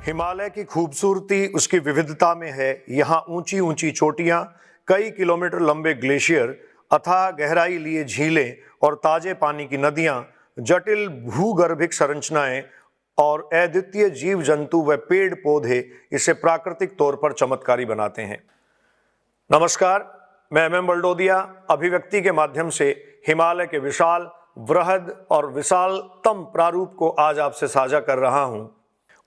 हिमालय की खूबसूरती उसकी विविधता में है। यहाँ ऊंची ऊंची चोटियाँ, कई किलोमीटर लंबे ग्लेशियर, अथाह गहराई लिए झीलें और ताजे पानी की नदियाँ, जटिल भूगर्भिक संरचनाएं और अद्वितीय जीव जंतु व पेड़ पौधे इसे प्राकृतिक तौर पर चमत्कारी बनाते हैं। नमस्कार, मैं MM बलडोदिया अभिव्यक्ति के माध्यम से हिमालय के विशाल, वृहद और विशालतम प्रारूप को आज आपसे साझा कर रहा हूं।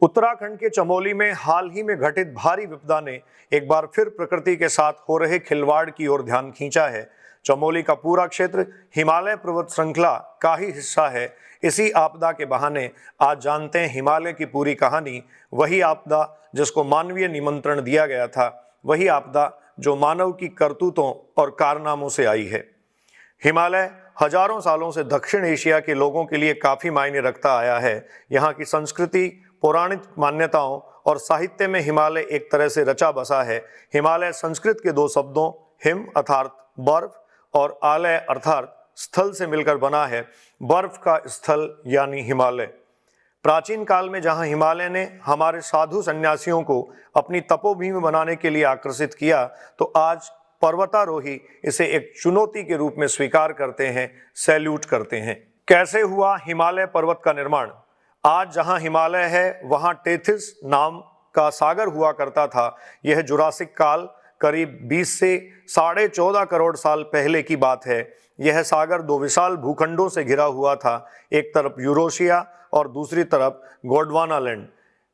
उत्तराखंड के चमोली में हाल ही में घटित भारी विपदा ने एक बार फिर प्रकृति के साथ हो रहे खिलवाड़ की ओर ध्यान खींचा है। चमोली का पूरा क्षेत्र हिमालय पर्वत श्रृंखला का ही हिस्सा है। इसी आपदा के बहाने आज जानते हैं हिमालय की पूरी कहानी। वही आपदा जिसको मानवीय निमंत्रण दिया गया था, वही आपदा जो मानव की करतूतों और कारनामों से आई है। हिमालय हजारों सालों से दक्षिण एशिया के लोगों के लिए काफी मायने रखता आया है। यहाँ की संस्कृति, पौराणिक मान्यताओं और साहित्य में हिमालय एक तरह से रचा बसा है। हिमालय संस्कृत के दो शब्दों हिम अर्थात बर्फ और आलय अर्थात स्थल से मिलकर बना है। बर्फ का स्थल यानी हिमालय। प्राचीन काल में जहां हिमालय ने हमारे साधु सन्यासियों को अपनी तपोभूमि बनाने के लिए आकर्षित किया, तो आज पर्वतारोही इसे एक चुनौती के रूप में स्वीकार करते हैं, सैल्यूट करते हैं। कैसे हुआ हिमालय पर्वत का निर्माण? आज जहां हिमालय है वहां टेथिस नाम का सागर हुआ करता था। यह जुरासिक काल करीब 20 से 14.5 करोड़ साल पहले की बात है। यह सागर दो विशाल भूखंडों से घिरा हुआ था, एक तरफ यूरोशिया और दूसरी तरफ गोंडवानालैंड।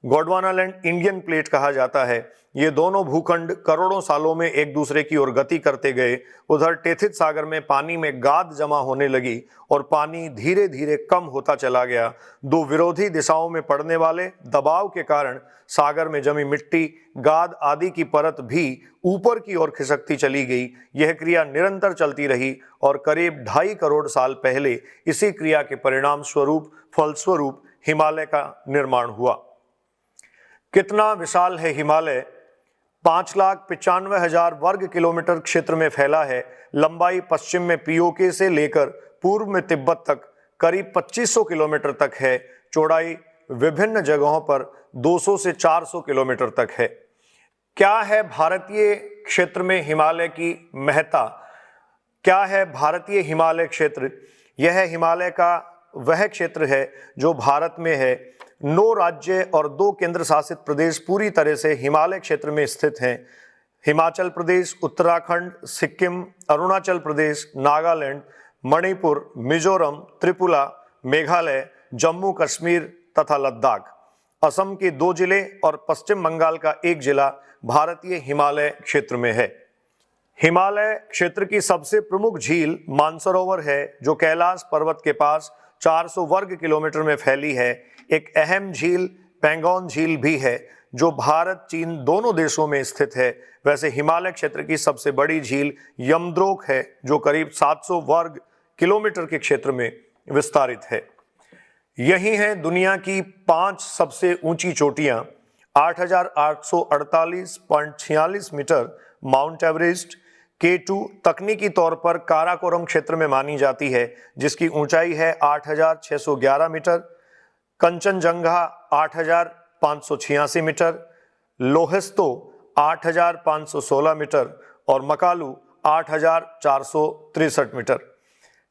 गोंडवानालैंड इंडियन प्लेट कहा जाता है। ये दोनों भूखंड करोड़ों सालों में एक दूसरे की ओर गति करते गए। उधर टेथिस सागर में पानी में गाद जमा होने लगी और पानी धीरे धीरे कम होता चला गया। दो विरोधी दिशाओं में पड़ने वाले दबाव के कारण सागर में जमी मिट्टी, गाद आदि की परत भी ऊपर की ओर खिसकती चली गई। यह क्रिया निरंतर चलती रही और करीब 2.5 करोड़ साल पहले इसी क्रिया के परिणाम स्वरूप फलस्वरूप हिमालय का निर्माण हुआ। कितना विशाल है हिमालय? 5,95,000 वर्ग किलोमीटर क्षेत्र में फैला है। लंबाई पश्चिम में पीओके से लेकर पूर्व में तिब्बत तक करीब 2500 किलोमीटर तक है। चौड़ाई विभिन्न जगहों पर 200 से 400 किलोमीटर तक है। क्या है भारतीय क्षेत्र में हिमालय की महत्ता? क्या है भारतीय हिमालय क्षेत्र? यह हिमालय का वह क्षेत्र है जो भारत में है। 9 राज्य और 2 केंद्र शासित प्रदेश पूरी तरह से हिमालय क्षेत्र में स्थित हैं। हिमाचल प्रदेश, उत्तराखंड, सिक्किम, अरुणाचल प्रदेश, नागालैंड, मणिपुर, मिजोरम, त्रिपुरा, मेघालय, जम्मू कश्मीर तथा लद्दाख। असम के 2 जिले और पश्चिम बंगाल का 1 जिला भारतीय हिमालय क्षेत्र में है। हिमालय क्षेत्र की सबसे प्रमुख झील मानसरोवर है, जो कैलाश पर्वत के पास 400 वर्ग किलोमीटर में फैली है। एक अहम झील पैंगोंग झील भी है, जो भारत चीन दोनों देशों में स्थित है। वैसे हिमालय क्षेत्र की सबसे बड़ी झील यमद्रोक है, जो करीब 700 वर्ग किलोमीटर के क्षेत्र में विस्तारित है। यही हैं दुनिया की 5 सबसे ऊंची चोटियां। 8,848.46 मीटर माउंट एवरेस्ट। K2 तकनीकी तौर पर काराकोरम क्षेत्र में मानी जाती है, जिसकी ऊंचाई है 8,611 मीटर। कंचनजंगा 8,586 मीटर, लोहेस्तो 8,516 मीटर और मकालू 8,463 मीटर।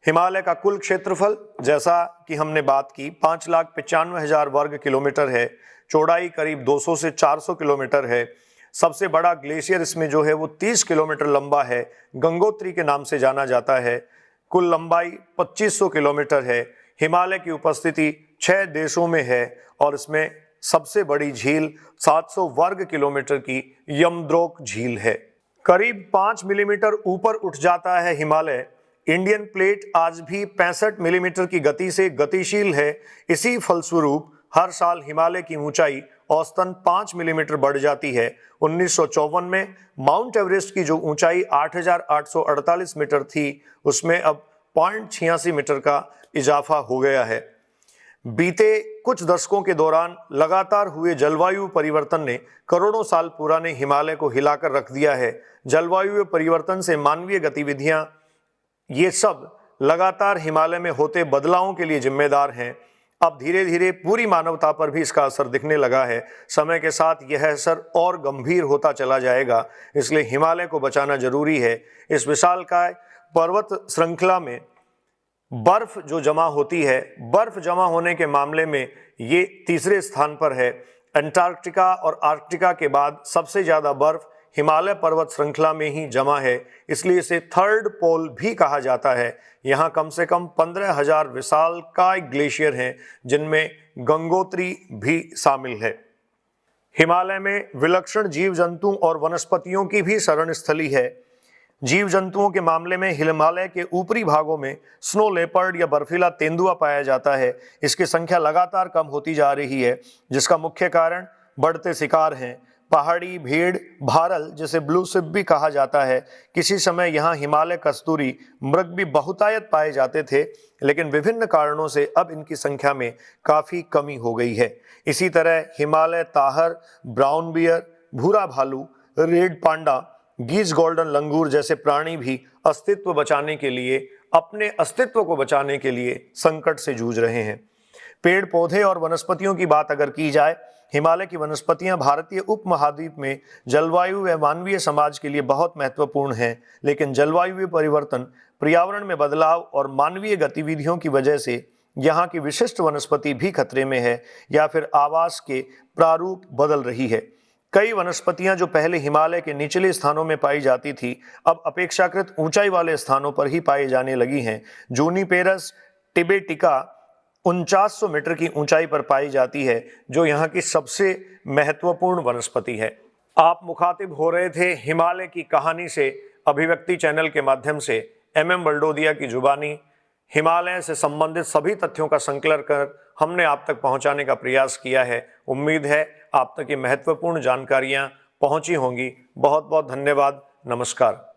हिमालय का कुल क्षेत्रफल, जैसा कि हमने बात की, 5,95,000 वर्ग किलोमीटर है। चौड़ाई करीब 200 से 400 किलोमीटर है। सबसे बड़ा ग्लेशियर इसमें जो है वो 30 किलोमीटर लंबा है, गंगोत्री के नाम से जाना जाता है। कुल लंबाई 2500 किलोमीटर है। हिमालय की उपस्थिति 6 देशों में है और इसमें सबसे बड़ी झील 700 वर्ग किलोमीटर की यमद्रोक झील है। करीब 5 मिलीमीटर ऊपर उठ जाता है हिमालय। इंडियन प्लेट आज भी 65 मिलीमीटर की गति से गतिशील है। इसी फलस्वरूप हर साल हिमालय की ऊंचाई औसतन 5 मिलीमीटर बढ़ जाती है। 1954 में माउंट एवरेस्ट की जो ऊंचाई 8,848 मीटर थी, उसमें अब 0.86 मीटर का इजाफा हो गया है। बीते कुछ दशकों के दौरान लगातार हुए जलवायु परिवर्तन ने करोड़ों साल पुराने हिमालय को हिलाकर रख दिया है। जलवायु परिवर्तन से मानवीय गतिविधियां, ये सब लगातार हिमालय में होते बदलावों के लिए जिम्मेदार हैं। अब धीरे धीरे पूरी मानवता पर भी इसका असर दिखने लगा है। समय के साथ यह असर और गंभीर होता चला जाएगा, इसलिए हिमालय को बचाना जरूरी है। इस विशालकाय पर्वत श्रृंखला में बर्फ जो जमा होती है, बर्फ जमा होने के मामले में ये तीसरे स्थान पर है। अंटार्कटिका और आर्कटिका के बाद सबसे ज़्यादा बर्फ हिमालय पर्वत श्रृंखला में ही जमा है, इसलिए इसे थर्ड पोल भी कहा जाता है। यहाँ कम से कम 15,000 विशालकाय ग्लेशियर हैं, जिनमें गंगोत्री भी शामिल है। हिमालय में विलक्षण जीव जंतु और वनस्पतियों की भी शरण स्थली है। जीव जंतुओं के मामले में हिमालय के ऊपरी भागों में स्नो लेपर्ड या बर्फीला तेंदुआ पाया जाता है। इसकी संख्या लगातार कम होती जा रही है, जिसका मुख्य कारण बढ़ते शिकार हैं। पहाड़ी भेड़ भारल, जिसे ब्लू शिप भी कहा जाता है, किसी समय यहाँ हिमालय कस्तूरी मृग भी बहुतायत पाए जाते थे, लेकिन विभिन्न कारणों से अब इनकी संख्या में काफ़ी कमी हो गई है। इसी तरह हिमालय ताहर, ब्राउन बियर, भूरा भालू, रेड पांडा, गीज गोल्डन लंगूर जैसे प्राणी भी अपने अस्तित्व को बचाने के लिए संकट से जूझ रहे हैं। पेड़ पौधे और वनस्पतियों की बात अगर की जाए, हिमालय की वनस्पतियां भारतीय उपमहाद्वीप में जलवायु व मानवीय समाज के लिए बहुत महत्वपूर्ण हैं, लेकिन जलवायु परिवर्तन, पर्यावरण में बदलाव और मानवीय गतिविधियों की वजह से यहाँ की विशिष्ट वनस्पति भी खतरे में है या फिर आवास के प्रारूप बदल रही है। कई वनस्पतियां जो पहले हिमालय के निचले स्थानों में पाई जाती थी, अब अपेक्षाकृत ऊंचाई वाले स्थानों पर ही पाई जाने लगी हैं। जूनिपेरस टिबेटिका 4900 मीटर की ऊंचाई पर पाई जाती है, जो यहाँ की सबसे महत्वपूर्ण वनस्पति है। आप मुखातिब हो रहे थे हिमालय की कहानी से अभिव्यक्ति चैनल के माध्यम से। MM बलडोदिया की जुबानी हिमालय से संबंधित सभी तथ्यों का संकलन कर हमने आप तक पहुंचाने का प्रयास किया है। उम्मीद है आप तक ये महत्वपूर्ण जानकारियां पहुंची होंगी। बहुत बहुत धन्यवाद। नमस्कार।